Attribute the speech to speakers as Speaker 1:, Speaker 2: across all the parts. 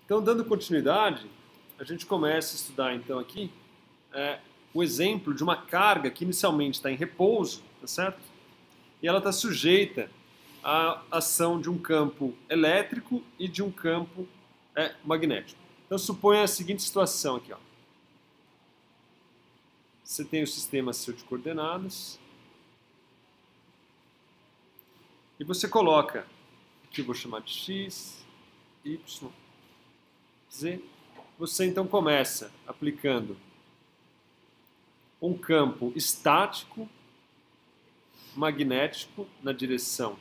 Speaker 1: Então, dando continuidade, a gente começa a estudar então aqui o exemplo de uma carga que inicialmente está em repouso, tá certo? E ela está sujeita à ação de um campo elétrico e de um campo magnético. Então, suponha a seguinte situação aqui, ó. Você tem o sistema seu de coordenadas e você coloca, aqui eu vou chamar de x, y, z. Você então começa aplicando um campo estático magnético na direção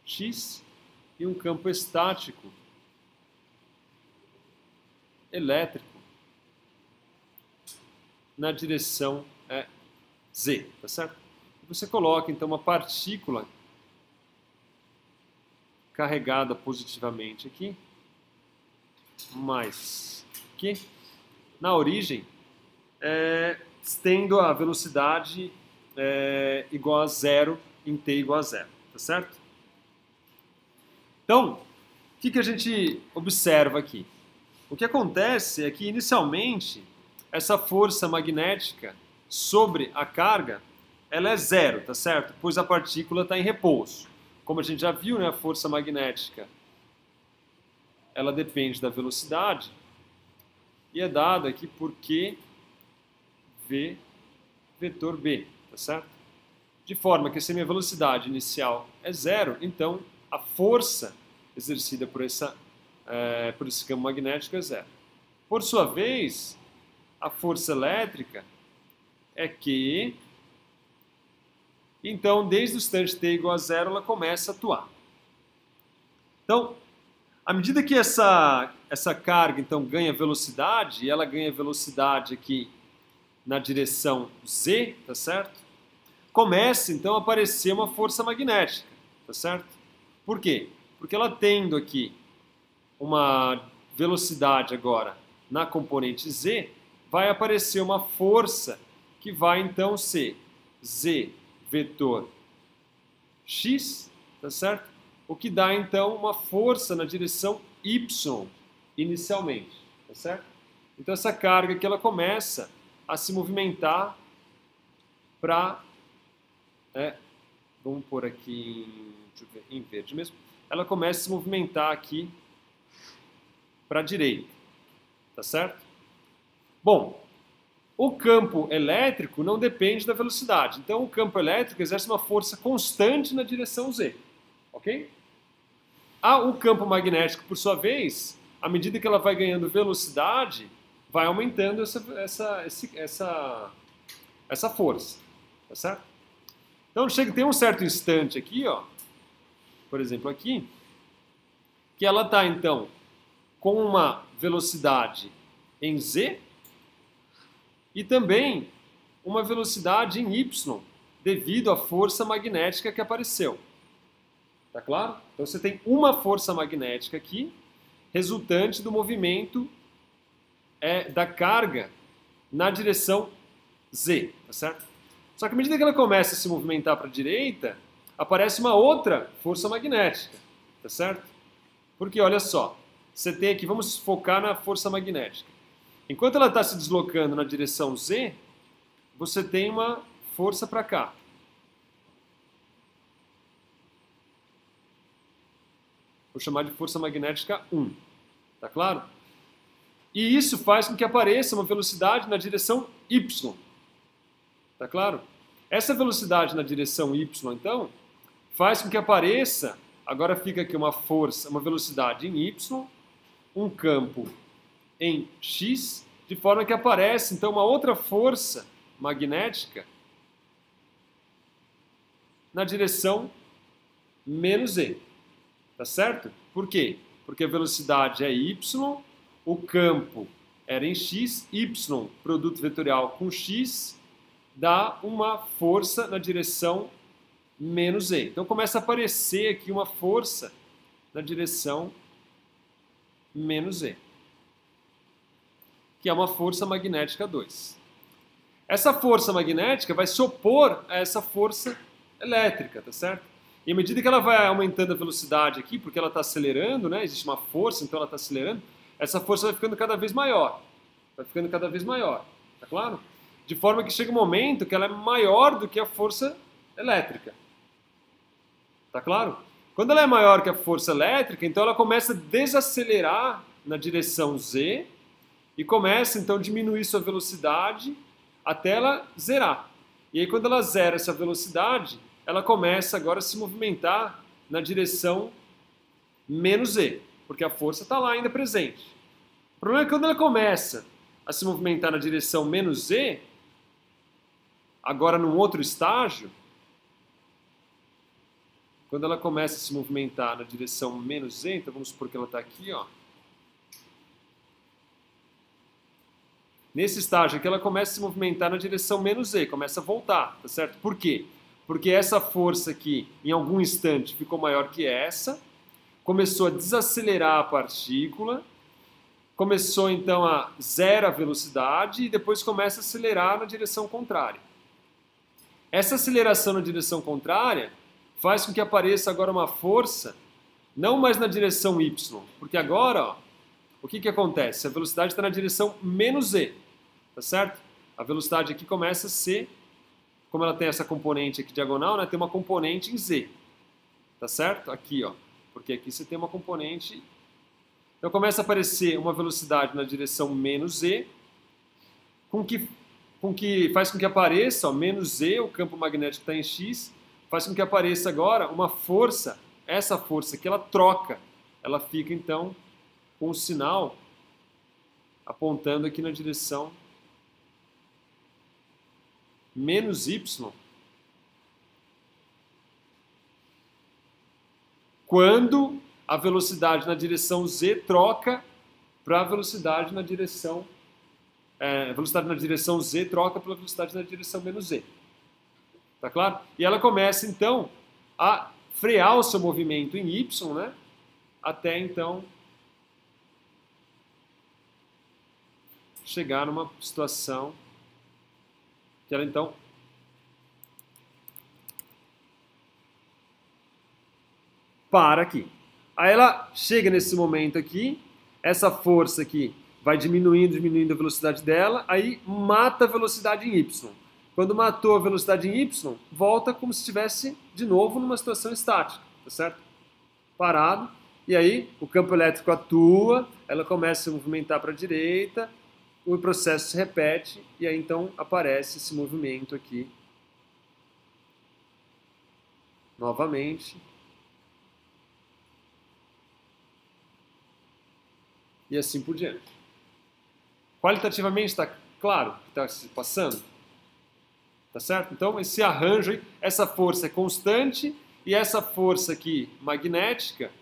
Speaker 1: x e um campo estático elétrico na direção z, tá certo? Você coloca então uma partícula carregada positivamente aqui, mais que na origem tendo a velocidade igual a zero em t igual a zero, tá certo? Então, o que a gente observa aqui? O que acontece é que inicialmente essa força magnética sobre a carga ela é zero, tá certo? Pois a partícula está em repouso. Como a gente já viu, né, a força magnética ela depende da velocidade e é dada aqui por Q V vetor B, tá certo? De forma que se a minha velocidade inicial é zero, então a força exercida por esse campo magnético é zero. Por sua vez, a força elétrica é Q, então desde o instante t igual a zero ela começa a atuar. Então, à medida que essa carga então ganha velocidade, e ela ganha velocidade aqui na direção z, tá certo? Começa então a aparecer uma força magnética, tá certo? Por quê? Porque ela tendo aqui uma velocidade agora na componente z, vai aparecer uma força que vai então ser z vetor x, tá certo? O que dá então uma força na direção y inicialmente, tá certo? Então essa carga aqui ela começa a se movimentar para, vamos pôr aqui em verde mesmo, ela começa a se movimentar aqui para a direita, tá certo? Bom, o campo elétrico não depende da velocidade, então o campo elétrico exerce uma força constante na direção z, ok? O campo magnético, por sua vez, à medida que ela vai ganhando velocidade, vai aumentando essa força, tá certo? Então tem um certo instante aqui, ó, por exemplo aqui, que ela está então com uma velocidade em z e também uma velocidade em y devido à força magnética que apareceu. Tá claro? Então você tem uma força magnética aqui resultante do movimento da carga na direção z, tá certo? Só que à medida que ela começa a se movimentar para a direita, aparece uma outra força magnética, tá certo? Porque olha só, você tem aqui, vamos focar na força magnética. Enquanto ela está se deslocando na direção z, você tem uma força para cá. Vou chamar de força magnética 1, tá claro? E isso faz com que apareça uma velocidade na direção y. Tá claro? Essa velocidade na direção y, então, faz com que apareça, agora fica aqui uma força, uma velocidade em y, um campo em x, de forma que aparece, então, uma outra força magnética na direção menos e. Tá certo? Por quê? Porque a velocidade é y, o campo era em x, y, produto vetorial com x, dá uma força na direção menos e. Então começa a aparecer aqui uma força na direção menos e, que é uma força magnética 2. Essa força magnética vai se opor a essa força elétrica, tá certo? E à medida que ela vai aumentando a velocidade aqui, porque ela está acelerando, né? Existe uma força, então ela está acelerando, essa força vai ficando cada vez maior. Vai ficando cada vez maior, tá claro? De forma que chega um momento que ela é maior do que a força elétrica. Tá claro? Quando ela é maior que a força elétrica, então ela começa a desacelerar na direção Z e começa então a diminuir sua velocidade até ela zerar. E aí quando ela zera essa velocidade, ela começa agora a se movimentar na direção menos Z, porque a força está lá ainda presente. O problema é que quando ela começa a se movimentar na direção menos Z, agora num outro estágio, quando ela começa a se movimentar na direção menos Z, então vamos supor que ela está aqui, ó. Nesse estágio aqui ela começa a se movimentar na direção menos Z, começa a voltar, tá certo? Por quê? Porque essa força aqui, em algum instante, ficou maior que essa, começou a desacelerar a partícula, começou então a zero a velocidade e depois começa a acelerar na direção contrária. Essa aceleração na direção contrária faz com que apareça agora uma força, não mais na direção Y, porque agora, ó, o que acontece? A velocidade está na direção menos Z, tá certo? A velocidade aqui começa a ser, como ela tem essa componente aqui diagonal, né, tem uma componente em Z, tá certo? Aqui, ó, porque aqui você tem uma componente. Então começa a aparecer uma velocidade na direção menos Z, faz com que apareça, ó, menos Z, o campo magnético está em X, faz com que apareça agora uma força, essa força que ela troca, ela fica então com o sinal apontando aqui na direção menos Y, quando a velocidade na direção Z troca para a velocidade na direção Z troca pela velocidade na direção menos Z. Tá claro? E ela começa então a frear o seu movimento em Y, né? Até então chegar numa situação que ela então para aqui. Aí ela chega nesse momento aqui, essa força aqui vai diminuindo a velocidade dela, aí mata a velocidade em Y. Quando matou a velocidade em Y, volta como se estivesse de novo numa situação estática, tá certo? Parado, e aí o campo elétrico atua, ela começa a se movimentar para a direita, o processo se repete, e aí então aparece esse movimento aqui novamente. E assim por diante. Qualitativamente está claro o que está se passando? Tá certo? Então esse arranjo aí, essa força é constante e essa força aqui magnética,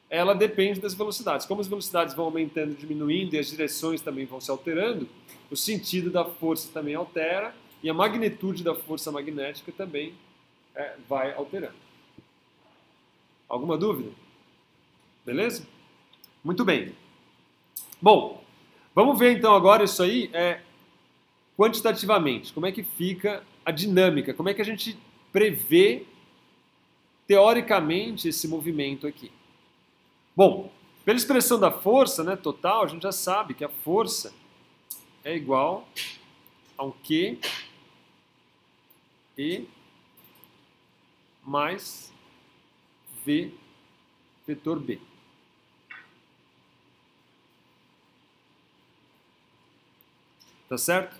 Speaker 1: ela depende das velocidades. Como as velocidades vão aumentando, diminuindo e as direções também vão se alterando, o sentido da força também altera e a magnitude da força magnética também vai alterando. Alguma dúvida? Beleza? Muito bem. Bom, vamos ver então agora isso aí quantitativamente. Como é que fica a dinâmica? Como é que a gente prevê teoricamente esse movimento aqui? Bom, pela expressão da força, né, total, a gente já sabe que a força é igual a um Q E mais V vetor B. Tá certo?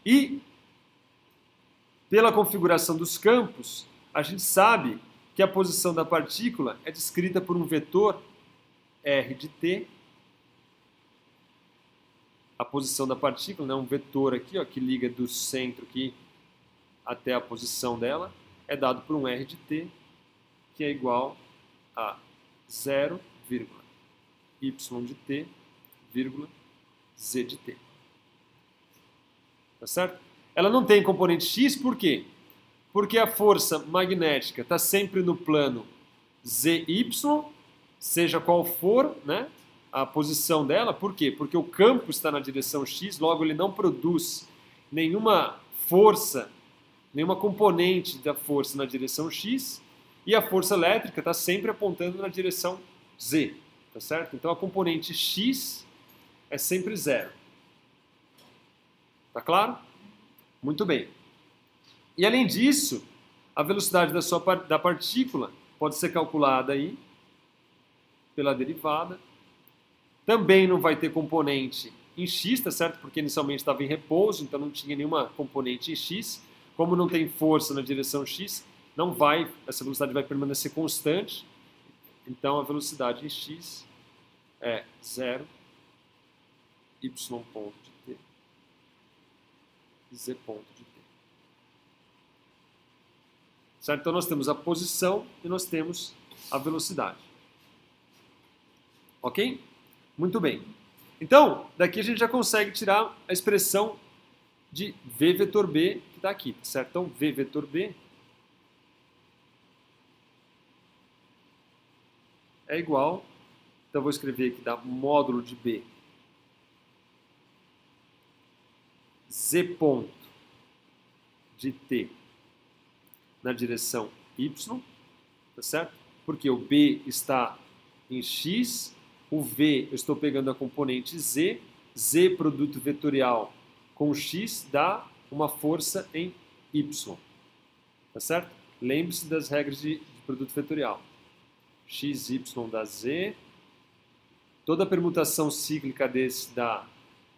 Speaker 1: E, pela configuração dos campos, a gente sabe que a posição da partícula é descrita por um vetor R de t. A posição da partícula, né, um vetor aqui, ó, que liga do centro aqui até a posição dela, é dado por um R de t, que é igual a 0, y de t, z de t. Tá certo? Ela não tem componente x, por quê? Porque a força magnética está sempre no plano ZY, seja qual for, né, a posição dela. Por quê? Porque o campo está na direção x, logo ele não produz nenhuma força, nenhuma componente da força na direção x, e a força elétrica está sempre apontando na direção z, tá certo? Então a componente x é sempre zero. Tá claro? Muito bem. E além disso, a velocidade da partícula pode ser calculada aí pela derivada. Também não vai ter componente em x, tá certo? Porque inicialmente estava em repouso, então não tinha nenhuma componente em x. Como não tem força na direção x, essa velocidade vai permanecer constante. Então a velocidade em x é 0, y ponto de t, z ponto de t. Certo? Então nós temos a posição e nós temos a velocidade. Ok? Muito bem. Então, daqui a gente já consegue tirar a expressão de v vetor b que está aqui, certo? Então, v vetor b é igual, então eu vou escrever aqui, dá módulo de b, z ponto de t na direção y, tá certo? Porque o b está em x, o v eu estou pegando a componente z, z produto vetorial com x dá uma força em y, tá certo? Lembre-se das regras de produto vetorial. x, y dá z, toda permutação cíclica desse dá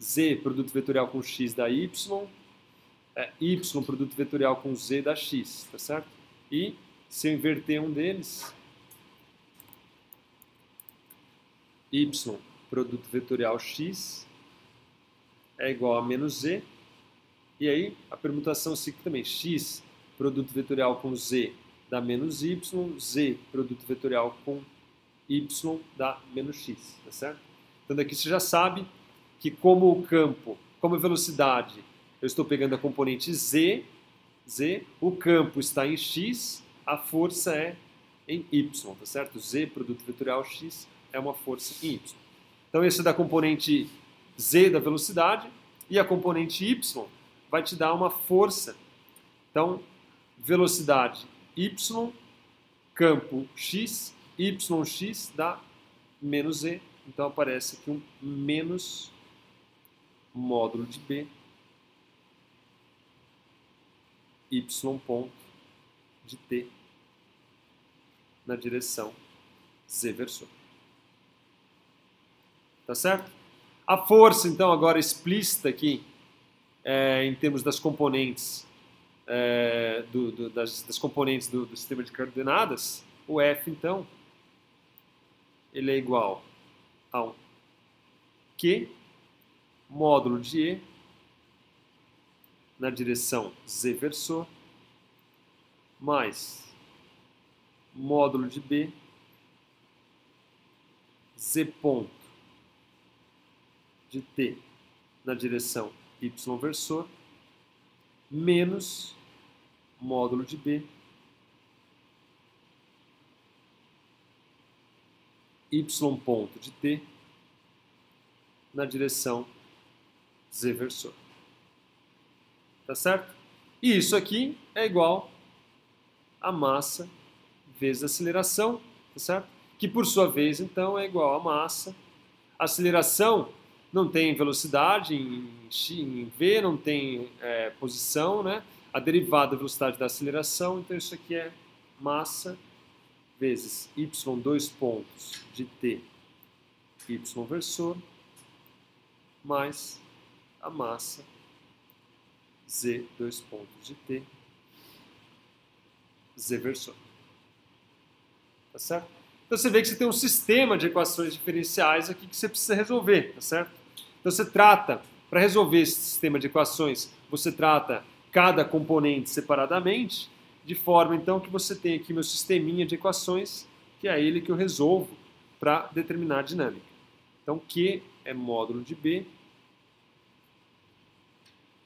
Speaker 1: z produto vetorial com x dá y, y produto vetorial com z dá x, tá certo? E se eu inverter um deles, y produto vetorial x é igual a menos z, e aí a permutação cíclica também, x produto vetorial com z dá menos y, z produto vetorial com y dá menos x, tá certo? Então daqui você já sabe que como o campo, como a velocidade, eu estou pegando a componente z, o campo está em x, a força é em y, tá certo? Z produto vetorial x é uma força em y. Então esse é da componente z da velocidade e a componente y vai te dar uma força. Então, velocidade y, campo x, yx dá menos z. Então aparece aqui um menos módulo de b, y ponto de t na direção z versor. Tá certo? A força, então, agora explícita aqui, em termos das componentes, das componentes do sistema de coordenadas, o F, então, ele é igual a um Q módulo de E na direção Z versor mais módulo de B Z ponto de T na direção Y versor menos módulo de B Y ponto de T na direção Z versor. Tá certo? E isso aqui é igual a massa vezes a aceleração, tá certo? Que por sua vez, então, é igual a massa. A aceleração não tem velocidade em v, não tem posição, né? A derivada da velocidade da aceleração, então isso aqui é massa vezes y, 2 pontos de t, y versor, mais a massa z, 2 pontos de t, z versor. Tá certo? Então você vê que você tem um sistema de equações diferenciais aqui que você precisa resolver, tá certo? Então você trata, para resolver esse sistema de equações, você trata cada componente separadamente, de forma então que você tem aqui meu sisteminha de equações, que é ele que eu resolvo para determinar a dinâmica. Então Q é módulo de B,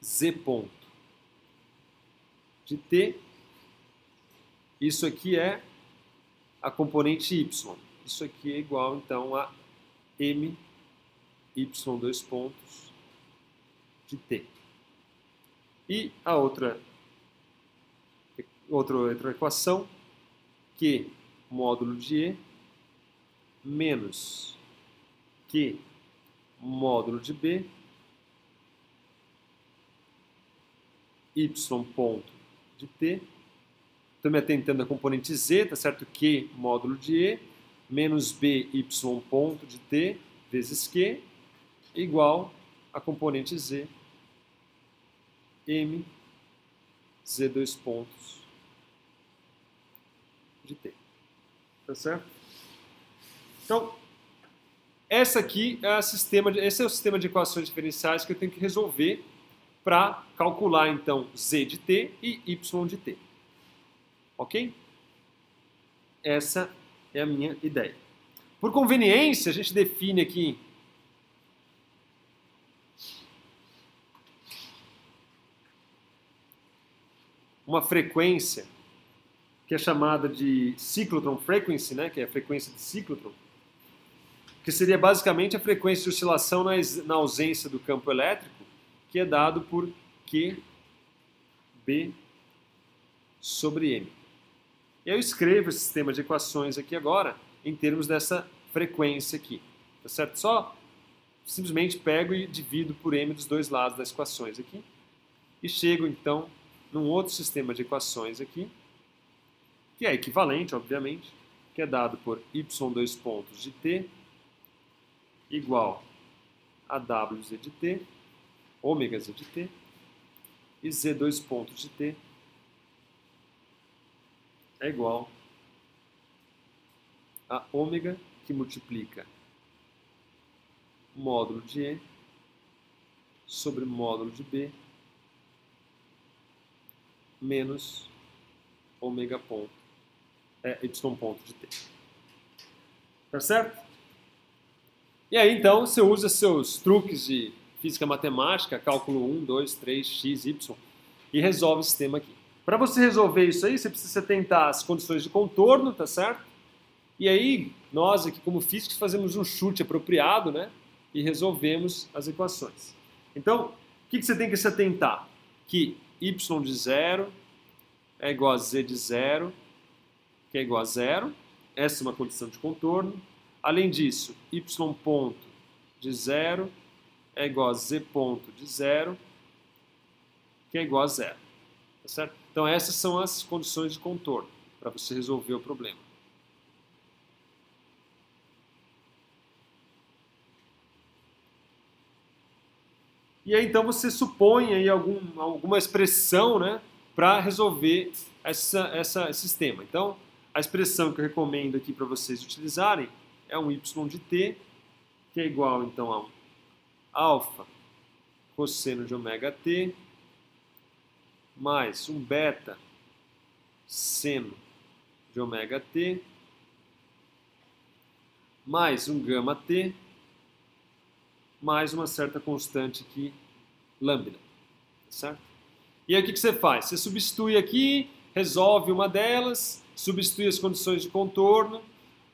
Speaker 1: Z ponto de T, isso aqui é a componente Y. Isso aqui é igual, então, a M, Y, 2 pontos, de T. E a outra equação, Q, módulo de E, menos Q, módulo de B, y ponto de t. Estou me atentando à componente z, tá certo? Q módulo de E, menos b y ponto de t vezes Q, igual a componente z, m, z dois pontos de t. Tá certo? Então, esse é o sistema de equações diferenciais que eu tenho que resolver para calcular, então, z de t e y de t. Ok? Essa é a minha ideia. Por conveniência, a gente define aqui uma frequência que é chamada de cyclotron frequency, né, que é a frequência de ciclotron, que seria basicamente a frequência de oscilação na ausência do campo elétrico, que é dado por QB sobre M. E eu escrevo esse sistema de equações aqui agora em termos dessa frequência aqui, tá certo? Só simplesmente pego e divido por M dos dois lados das equações aqui e chego então num outro sistema de equações aqui, que é equivalente, obviamente, que é dado por y dois pontos de t igual a wz de t, ômega z de t, e z dois pontos de t é igual a ômega que multiplica módulo de E sobre módulo de B menos ômega ponto, y ponto de t. Tá certo? E aí, então, você usa seus truques de física matemática, cálculo 1, 2, 3, x, y, e resolve o sistema aqui. Para você resolver isso aí, você precisa se atentar às condições de contorno, tá certo? E aí, nós aqui como físicos fazemos um chute apropriado, né? E resolvemos as equações. Então, o que você tem que se atentar? Que y de 0 é igual a z de 0, que é igual a 0. Essa é uma condição de contorno. Além disso, y ponto de 0 é igual a z ponto de 0, que é igual a 0. Tá certo? Então, essas são as condições de contorno para você resolver o problema. E aí, então, você supõe aí alguma expressão, né, para resolver esse sistema. Então, a expressão que eu recomendo aqui para vocês utilizarem é um y de t, que é igual, então, a um alfa cosseno de ômega t, mais um beta seno de ômega t, mais um gama t, mais uma certa constante aqui, lambda, certo? E aí o que você faz? Você substitui aqui, resolve uma delas, substitui as condições de contorno,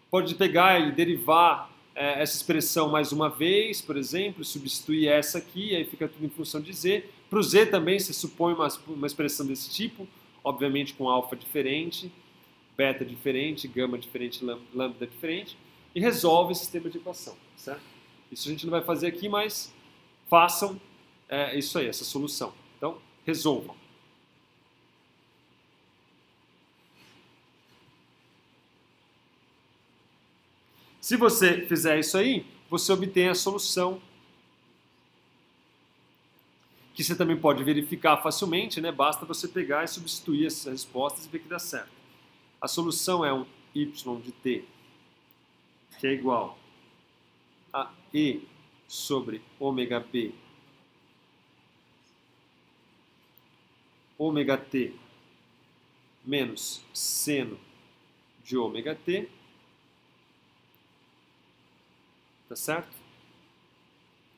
Speaker 1: pode pegar e derivar essa expressão mais uma vez, por exemplo, substituir essa aqui, aí fica tudo em função de z. Para o z também você supõe uma expressão desse tipo, obviamente com alfa diferente, beta diferente, gama diferente, lambda diferente, e resolve esse sistema de equação, certo? Isso a gente não vai fazer aqui, mas façam isso aí, essa solução. Então, resolvam. Se você fizer isso aí, você obtém a solução, que você também pode verificar facilmente, né? Basta você pegar e substituir essas respostas e ver que dá certo. A solução é um y de t, que é igual a E sobre ômega B, ômega t menos seno de ômega t, tá certo?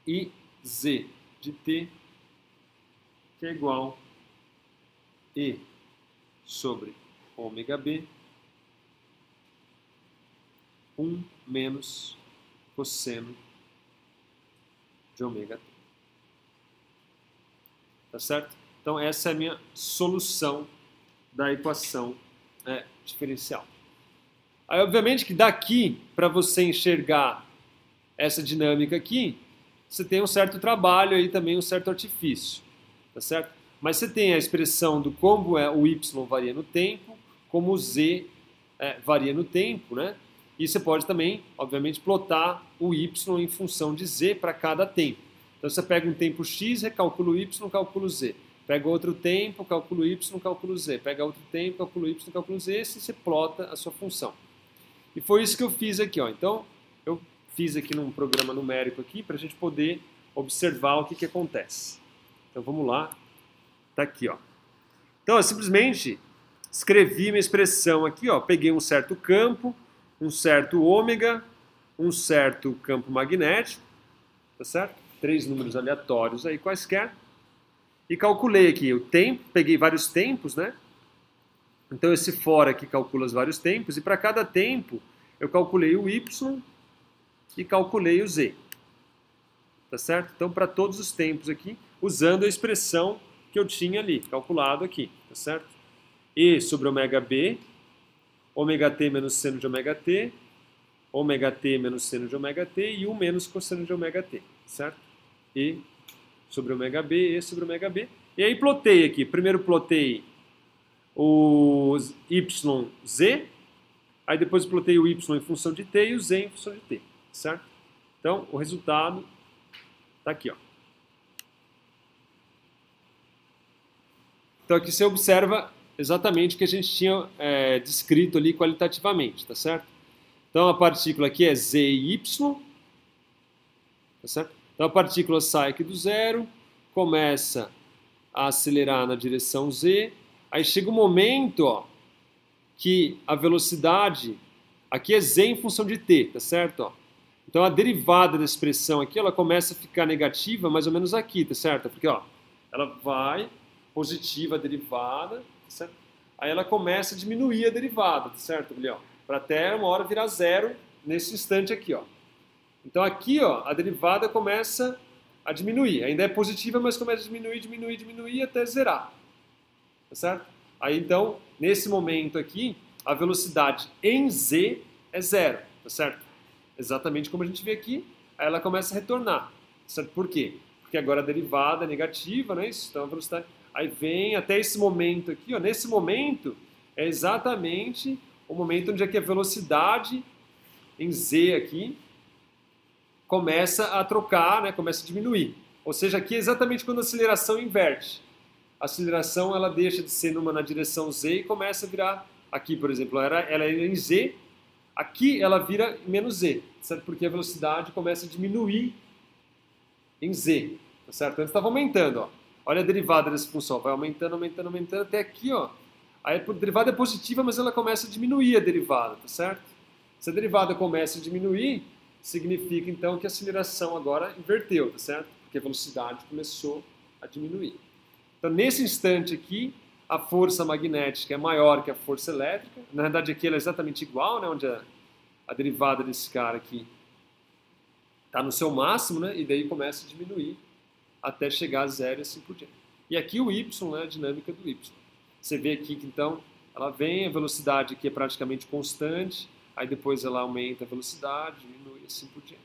Speaker 1: E z de t, que é igual a E sobre ômega B, 1 menos cosseno de ômega t. Tá certo? Então, essa é a minha solução da equação diferencial. Aí, obviamente, que daqui, para você enxergar essa dinâmica aqui, você tem um certo trabalho aí também, um certo artifício, tá certo? Mas você tem a expressão do como o y varia no tempo, como o z varia no tempo, né? E você pode também, obviamente, plotar o y em função de z para cada tempo. Então você pega um tempo x, recalcula o y, calcula o z. Pega outro tempo, calcula o y, calcula o z. Pega outro tempo, calcula o y, calcula o z, e você plota a sua função. E foi isso que eu fiz aqui, ó. Então, eu fiz aqui num programa numérico aqui para a gente poder observar o que acontece. Então, vamos lá. Está aqui, ó. Então, eu simplesmente escrevi minha expressão aqui, ó. Peguei um certo campo, um certo ômega, um certo campo magnético, tá certo? 3 números aleatórios aí quaisquer. E calculei aqui o tempo, peguei vários tempos, né? Então esse fora aqui calcula os vários tempos, e para cada tempo eu calculei o y e calculei o z. Tá certo? Então para todos os tempos aqui, usando a expressão que eu tinha ali, calculado aqui, tá certo? E sobre ômega b, ômega t menos seno de ômega t menos seno de ômega t e 1 menos cosseno de ômega t, certo? E sobre ômega b, e sobre ômega b. E aí plotei aqui. Primeiro plotei o YZ, aí depois plotei o Y em função de t e o Z em função de t, certo? Então, o resultado está aqui, ó. Então, aqui você observa exatamente o que a gente tinha descrito ali qualitativamente, tá certo? Então, a partícula aqui é Z e Y, tá certo? Então, a partícula sai aqui do zero, começa a acelerar na direção Z, aí chega um momento, ó, que a velocidade, aqui é z em função de t, tá certo? Ó. Então a derivada da expressão aqui, ela começa a ficar negativa mais ou menos aqui, tá certo? Porque ó, ela vai, positiva a derivada, tá certo? Aí ela começa a diminuir a derivada, tá certo, Guilherme? Para até uma hora virar zero nesse instante aqui, ó. Então aqui, ó, a derivada começa a diminuir. Ainda é positiva, mas começa a diminuir até zerar. Tá certo? Aí então, nesse momento aqui, a velocidade em z é zero, tá certo? Exatamente como a gente vê aqui, aí ela começa a retornar, certo? Por quê? Porque agora a derivada é negativa, né? Isso, então a velocidade... Aí vem até esse momento aqui, ó. Nesse momento é exatamente o momento onde é que a velocidade em z aqui começa a trocar, né? Começa a diminuir. Ou seja, aqui é exatamente quando a aceleração inverte. A aceleração ela deixa de ser na direção z e começa a virar, aqui por exemplo, ela era em z, aqui ela vira em menos z, certo? Porque a velocidade começa a diminuir em z, tá certo? Antes estava aumentando, ó. Olha a derivada dessa função, vai aumentando até aqui, ó. Aí a derivada é positiva, mas ela começa a diminuir a derivada, tá certo? Se a derivada começa a diminuir, significa então que a aceleração agora inverteu, tá certo? Porque a velocidade começou a diminuir. Então, nesse instante aqui, a força magnética é maior que a força elétrica. Na verdade, aqui ela é exatamente igual, né? Onde a derivada desse cara aqui está no seu máximo, né? E daí começa a diminuir até chegar a zero e assim por diante. E aqui o y, né? A dinâmica do y. Você vê aqui que então ela vem, a velocidade aqui é praticamente constante, aí depois ela aumenta a velocidade, diminui e assim por diante.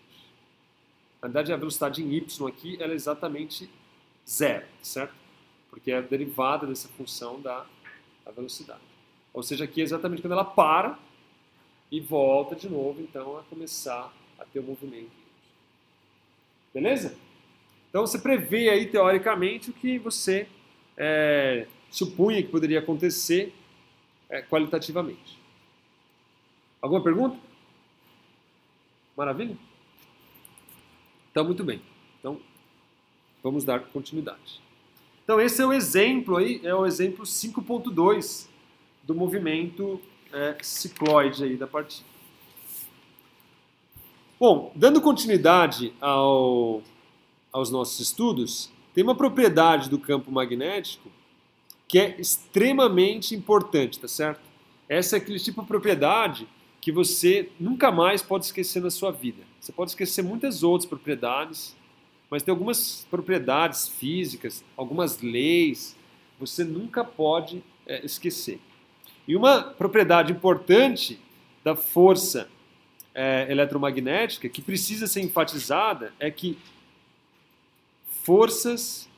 Speaker 1: Na verdade, a velocidade em y aqui ela é exatamente zero, certo? Porque é a derivada dessa função da velocidade. Ou seja, aqui é exatamente quando ela para e volta de novo, então, a começar a ter o movimento. Beleza? Então, você prevê aí, teoricamente, o que você supunha que poderia acontecer qualitativamente. Alguma pergunta? Maravilha? Então, muito bem. Então, vamos dar continuidade. Então esse é o exemplo aí, é o exemplo 5.2 do movimento cicloide aí da partícula. Bom, dando continuidade aos nossos estudos, tem uma propriedade do campo magnético que é extremamente importante, tá certo? Essa é aquele tipo de propriedade que você nunca mais pode esquecer na sua vida. Você pode esquecer muitas outras propriedades, mas tem algumas propriedades físicas, algumas leis, você nunca pode esquecer. E uma propriedade importante da força eletromagnética, que precisa ser enfatizada, é que forças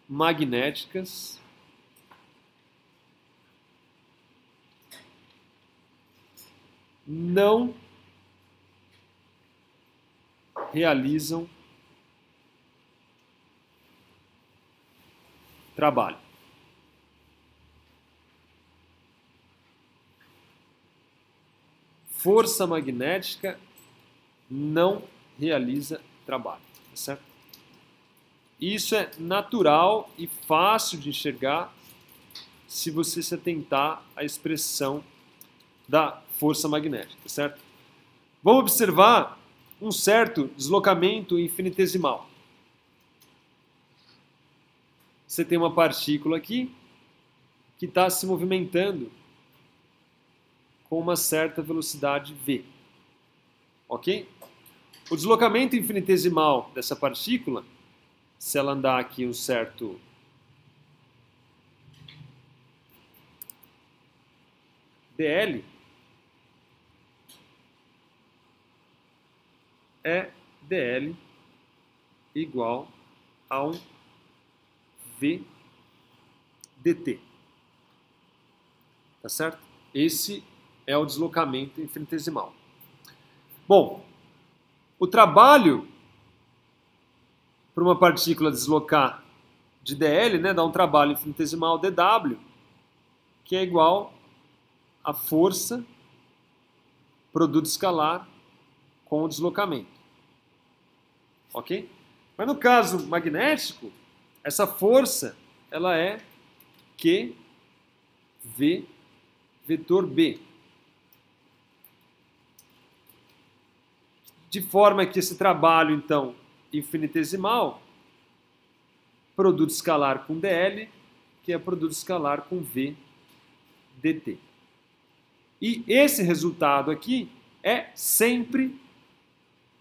Speaker 1: magnéticas não realizam trabalho. Força magnética não realiza trabalho, tá certo? Isso é natural e fácil de enxergar se você se atentar à expressão da força magnética, tá certo? Vamos observar um certo deslocamento infinitesimal. Você tem uma partícula aqui que está se movimentando com uma certa velocidade v. Ok? O deslocamento infinitesimal dessa partícula, se ela andar aqui um certo dl, é dl igual a um v dt. Tá certo? Esse é o deslocamento infinitesimal. Bom, o trabalho para uma partícula deslocar de dl, né, dá um trabalho infinitesimal dw, que é igual a força produto escalar com o deslocamento. Ok? Mas no caso magnético, essa força ela é Q V vetor B. De forma que esse trabalho, então, infinitesimal, produto escalar com dl, que é produto escalar com v dt. E esse resultado aqui é sempre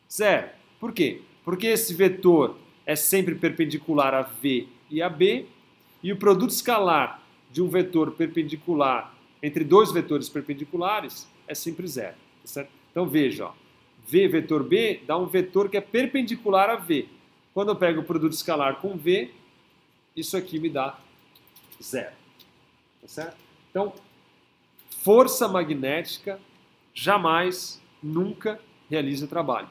Speaker 1: zero. Por quê? Porque esse vetor é sempre perpendicular a v e a b, e o produto escalar de um vetor perpendicular entre dois vetores perpendiculares é sempre zero. Tá certo? Então veja, ó, v vetor b dá um vetor que é perpendicular a v. Quando eu pego o produto escalar com v, isso aqui me dá zero. Tá certo? Então, força magnética jamais, nunca realiza trabalho,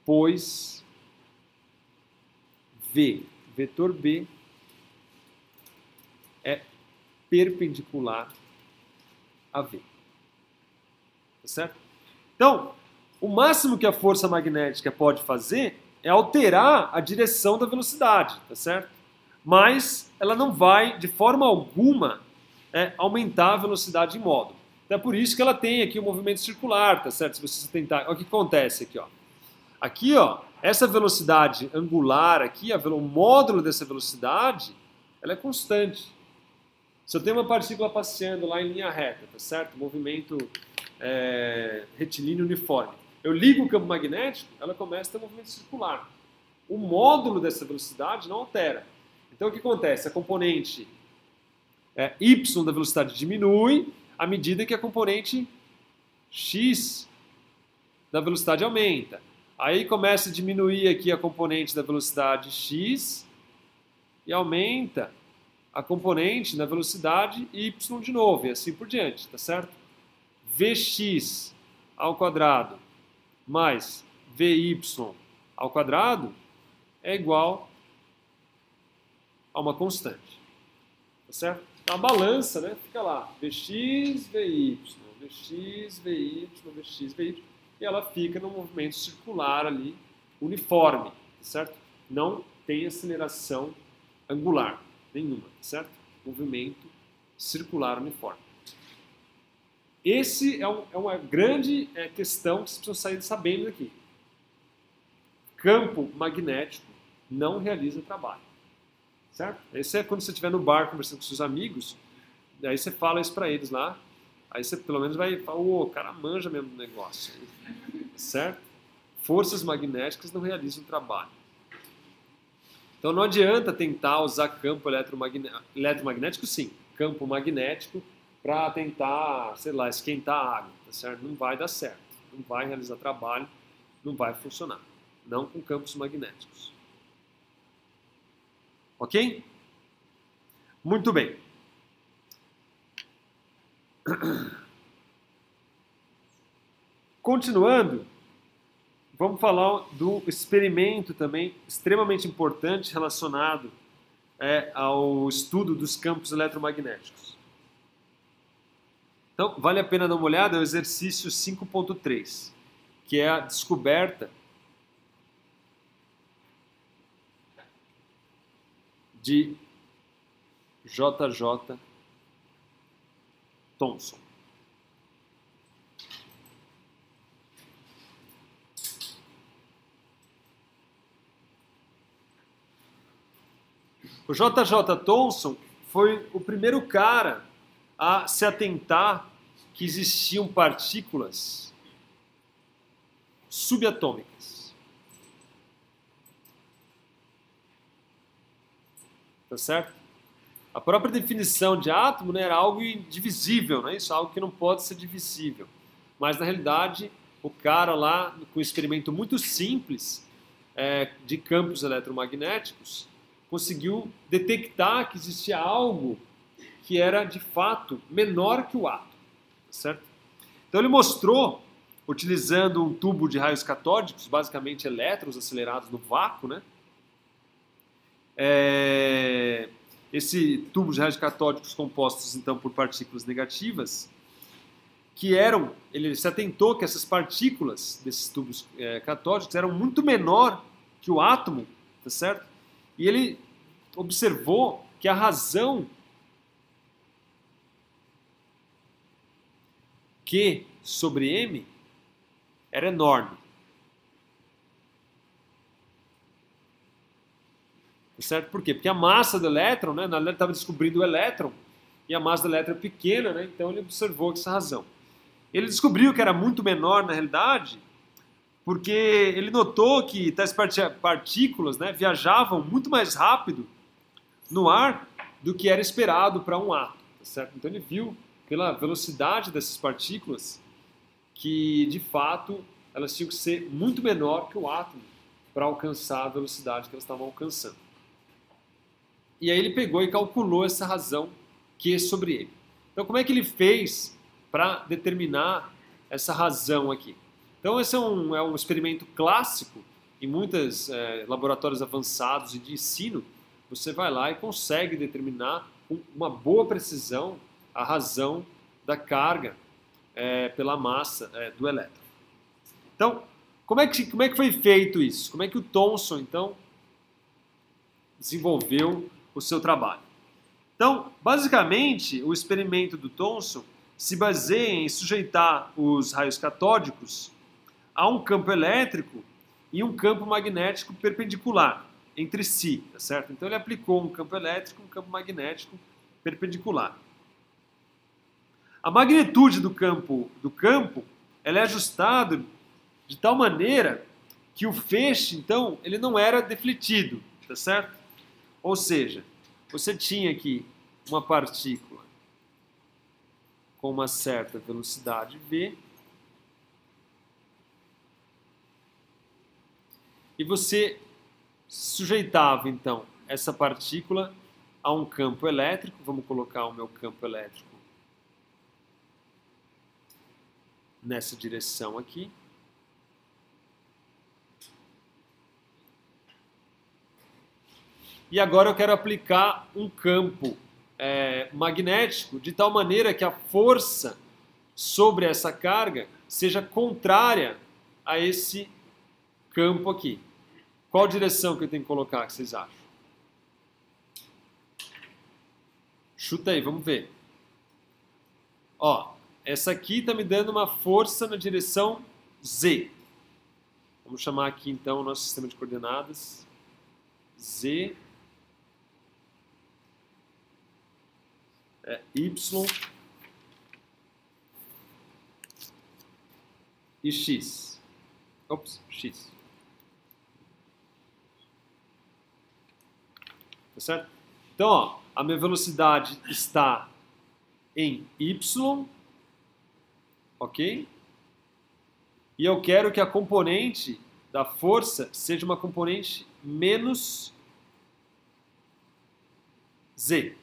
Speaker 1: pois v vetor b é perpendicular a v. Tá certo? Então, o máximo que a força magnética pode fazer é alterar a direção da velocidade, tá certo? Mas ela não vai, de forma alguma, aumentar a velocidade em módulo. Então é por isso que ela tem aqui o movimento circular, tá certo? Se você tentar... Olha o que acontece aqui, ó. Aqui, ó, essa velocidade angular aqui, o módulo dessa velocidade, ela é constante. Se eu tenho uma partícula passeando lá em linha reta, tá certo? Movimento retilíneo uniforme. Eu ligo o campo magnético, ela começa a ter um movimento circular. O módulo dessa velocidade não altera. Então o que acontece? A componente y da velocidade diminui à medida que a componente x da velocidade aumenta. Aí começa a diminuir aqui a componente da velocidade x e aumenta a componente na velocidade y de novo, e assim por diante, tá certo? Vx ao quadrado mais Vy ao quadrado é igual a uma constante. Tá certo? Então a balança, né, fica lá, Vx, Vy, Vx, Vy, Vx, Vy, e ela fica num movimento circular ali, uniforme, tá certo? Não tem aceleração angular nenhuma, tá certo? Movimento circular uniforme. Esse é uma grande questão que vocês precisam sair sabendo aqui. Campo magnético não realiza trabalho. Certo? Esse é quando você estiver no bar conversando com seus amigos, aí você fala isso para eles lá, aí você pelo menos vai falar, o cara manja mesmo do negócio. Certo? Forças magnéticas não realizam trabalho. Então não adianta tentar usar campo eletromagnético, sim, campo magnético, para tentar, sei lá, esquentar a água, tá certo? Não vai dar certo, não vai realizar trabalho, não vai funcionar. não com campos magnéticos. Ok? Muito bem. Continuando, vamos falar do experimento também extremamente importante relacionado ao estudo dos campos eletromagnéticos. Então, vale a pena dar uma olhada, é o exercício 5.3, que é a descoberta de J.J. Thomson. O J.J. Thomson foi o primeiro cara a se atentar que existiam partículas subatômicas. Tá certo? A própria definição de átomo, né, era algo indivisível, né? Isso é algo que não pode ser divisível. Mas, na realidade, o cara lá, com um experimento muito simples de campos eletromagnéticos, conseguiu detectar que existia algo que era, de fato, menor que o átomo. Certo? Então ele mostrou, utilizando um tubo de raios catódicos, basicamente elétrons acelerados no vácuo, né? Esse tubo de raios catódicos compostos então por partículas negativas, ele se atentou que essas partículas desses tubos catódicos eram muito menor que o átomo, tá certo? E ele observou que a razão Q sobre M era enorme. Certo? Por quê? Porque a massa do elétron, né, na verdade, estava descobrindo o elétron, e a massa do elétron é pequena, né, então ele observou essa razão. Ele descobriu que era muito menor, na realidade, porque ele notou que tais partículas, né, viajavam muito mais rápido no ar do que era esperado para um átomo. Tá certo? Então ele viu, pela velocidade dessas partículas, que, de fato, elas tinham que ser muito menor que o átomo para alcançar a velocidade que elas estavam alcançando. E aí ele pegou e calculou essa razão Q sobre M. Então, como é que ele fez para determinar essa razão aqui? Então, esse é um experimento clássico. Em muitos laboratórios avançados e de ensino, você vai lá e consegue determinar com uma boa precisão a razão da carga pela massa do elétron. Então, como é que foi feito isso? Como é que o Thomson, então, desenvolveu o seu trabalho? Então, basicamente, o experimento do Thomson se baseia em sujeitar os raios catódicos a um campo elétrico e um campo magnético perpendicular entre si, tá certo? Então ele aplicou um campo elétrico e um campo magnético perpendicular. A magnitude do campo ela é ajustada de tal maneira que o feixe, então, ele não era defletido, tá certo? Ou seja, você tinha aqui uma partícula com uma certa velocidade v e você sujeitava, então, essa partícula a um campo elétrico. Vamos colocar o meu campo elétrico nessa direção aqui. E agora eu quero aplicar um campo magnético de tal maneira que a força sobre essa carga seja contrária a esse campo aqui. Qual direção que eu tenho que colocar, que vocês acham? Chuta aí, vamos ver. Ó, essa aqui está me dando uma força na direção Z. Vamos chamar aqui então o nosso sistema de coordenadas Z, Y e X. Ops, X. Tá certo? Então, ó, a minha velocidade está em Y, ok? E eu quero que a componente da força seja uma componente menos Z.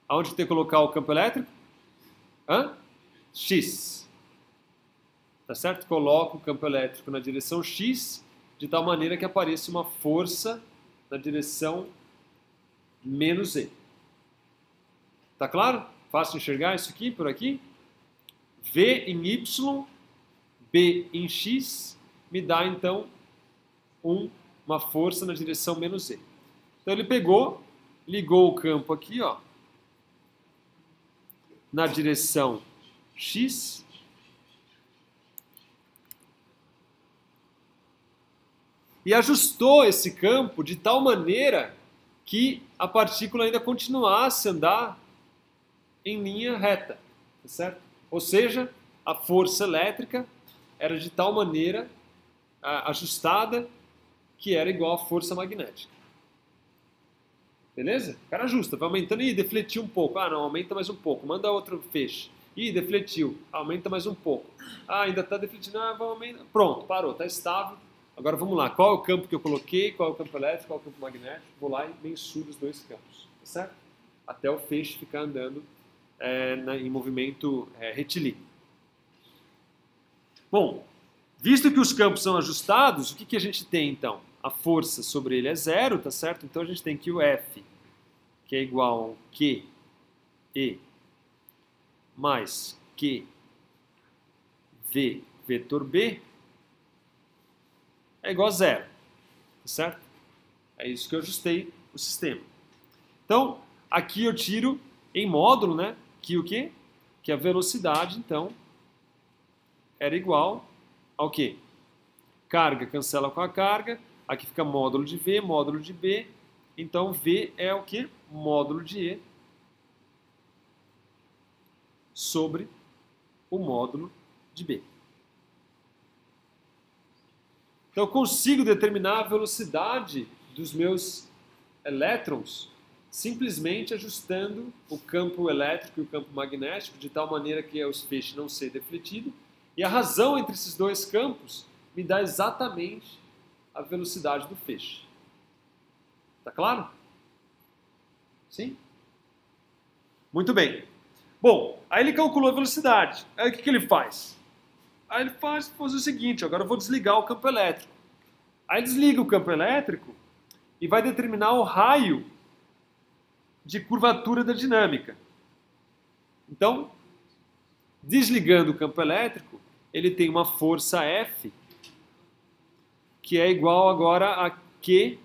Speaker 1: Aonde tem que colocar o campo elétrico? X. Tá certo? Coloco o campo elétrico na direção X, de tal maneira que apareça uma força na direção menos Z. Tá claro? Fácil enxergar isso aqui, por aqui? V em Y, B em X, me dá então uma força na direção menos Z. Então ele pegou, ligou o campo aqui, ó, na direção X, e ajustou esse campo de tal maneira que a partícula ainda continuasse a andar em linha reta, tá certo? Ou seja, a força elétrica era de tal maneira ajustada que era igual à força magnética. Beleza? O cara ajusta, vai aumentando e defletiu um pouco. Ah, não, aumenta mais um pouco. Manda outro feixe. Ih, defletiu. Aumenta mais um pouco. Ah, ainda está defletindo. Ah, vai aumentar. Pronto, parou, está estável. Agora vamos lá. Qual é o campo que eu coloquei? Qual é o campo elétrico? Qual é o campo magnético? Vou lá e mensuro os dois campos. Tá certo? Até o feixe ficar andando em movimento retilíneo. Bom, visto que os campos são ajustados, o que a gente tem então? A força sobre ele é zero, tá certo? Então a gente tem que o F, que é igual a QE mais QV vetor B, é igual a zero, tá certo? É isso que eu ajustei o sistema. Então, aqui eu tiro em módulo, né? Que o quê? Que a velocidade, então, era igual ao quê? Carga cancela com a carga, aqui fica módulo de V, módulo de B, então V é o quê? Módulo de E sobre o módulo de B. Então eu consigo determinar a velocidade dos meus elétrons simplesmente ajustando o campo elétrico e o campo magnético de tal maneira que os feixes não sejam defletidos. E a razão entre esses dois campos me dá exatamente a velocidade do feixe. Tá claro? Sim? Muito bem. Bom, aí ele calculou a velocidade. Aí o que ele faz? Aí ele faz o seguinte, agora eu vou desligar o campo elétrico. Aí desliga o campo elétrico e vai determinar o raio de curvatura da dinâmica. Então, desligando o campo elétrico, ele tem uma força F que é igual agora a QV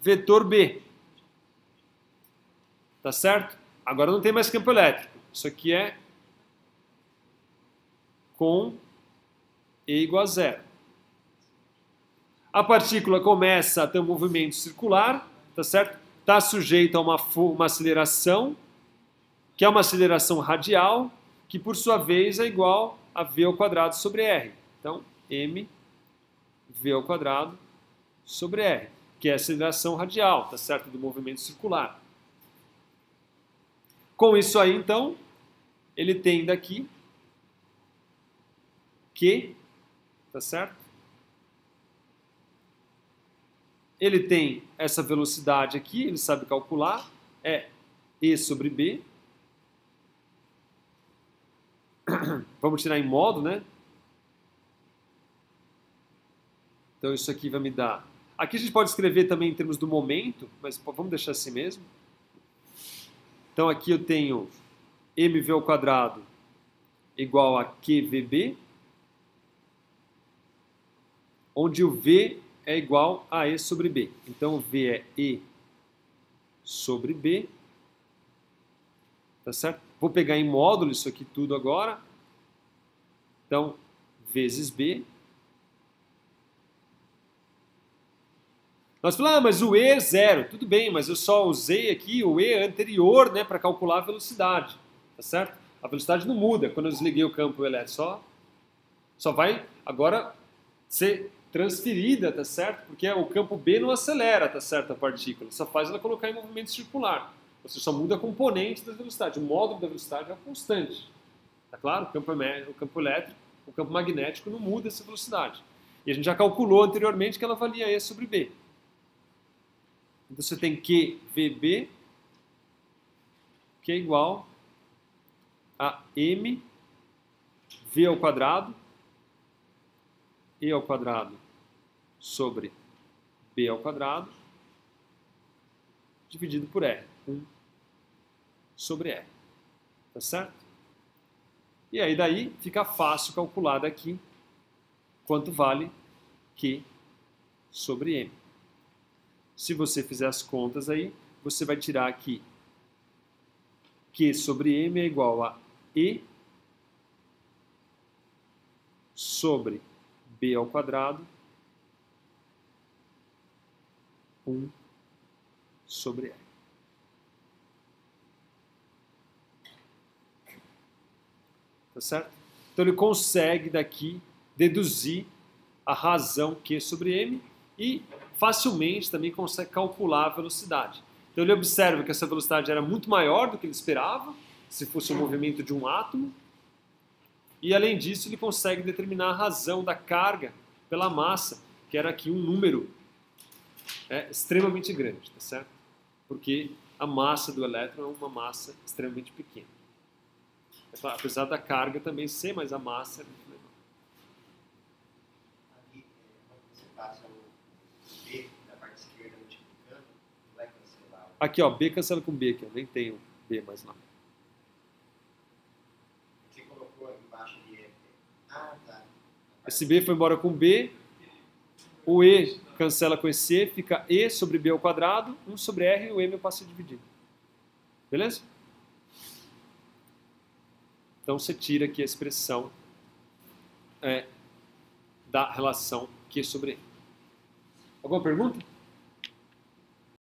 Speaker 1: vetor B. Tá certo? Agora não tem mais campo elétrico. Isso aqui é com E igual a zero. A partícula começa a ter um movimento circular, tá certo? Está sujeito a uma aceleração, que é uma aceleração radial, que por sua vez é igual a V ao quadrado sobre R. Então, M V ao quadrado sobre R, que é a aceleração radial, tá certo? Do movimento circular. Com isso aí, então, ele tem daqui Q, tá certo? Ele tem essa velocidade aqui, ele sabe calcular, é E sobre B. Vamos tirar em módulo, né? Então isso aqui vai me dar... Aqui a gente pode escrever também em termos do momento, mas vamos deixar assim mesmo. Então aqui eu tenho mv ao quadrado igual a QVB, onde o V é igual a E sobre B. Então, V é E sobre B. Tá certo? Vou pegar em módulo isso aqui tudo agora. Então, vezes B. Nós falamos, mas o E é zero. Tudo bem, mas eu só usei aqui o E anterior, né, para calcular a velocidade. Tá certo? A velocidade não muda quando eu desliguei o campo elétrico. Só vai agora ser transferida, tá certo? Porque o campo B não acelera, tá certo, a partícula. Só faz ela colocar em movimento circular. Você só muda a componente da velocidade. O módulo da velocidade é constante. Tá claro? O campo elétrico o campo magnético não muda essa velocidade. E a gente já calculou anteriormente que ela valia E sobre B. Então você tem que VB, que é igual a M V ao quadrado, E ao quadrado sobre B ao quadrado, dividido por R. 1 sobre R. Tá certo? E aí daí fica fácil calcular daqui quanto vale Q sobre M. Se você fizer as contas aí, você vai tirar aqui Q sobre M é igual a E sobre B ao quadrado 1 sobre R. Tá certo? Então ele consegue daqui deduzir a razão Q sobre M e facilmente também consegue calcular a velocidade. Então ele observa que essa velocidade era muito maior do que ele esperava, se fosse um movimento de um átomo, e além disso ele consegue determinar a razão da carga pela massa, que era aqui um número extremamente grande, tá certo? Porque a massa do elétron é uma massa extremamente pequena. Apesar da carga também ser, mas a massa é muito menor.
Speaker 2: Aqui, quando você passa o B da parte esquerda multiplicando, vai cancelar.
Speaker 1: Aqui, ó, B cancela com B, aqui, eu nem tenho B mais lá.
Speaker 2: Você colocou embaixo de E. Ah, tá.
Speaker 1: Esse B foi embora com B, o E cancela com esse E, fica E sobre B ao quadrado, 1 sobre R e o M eu passo a dividir. Beleza? Então você tira aqui a expressão da relação Q sobre M. Alguma pergunta?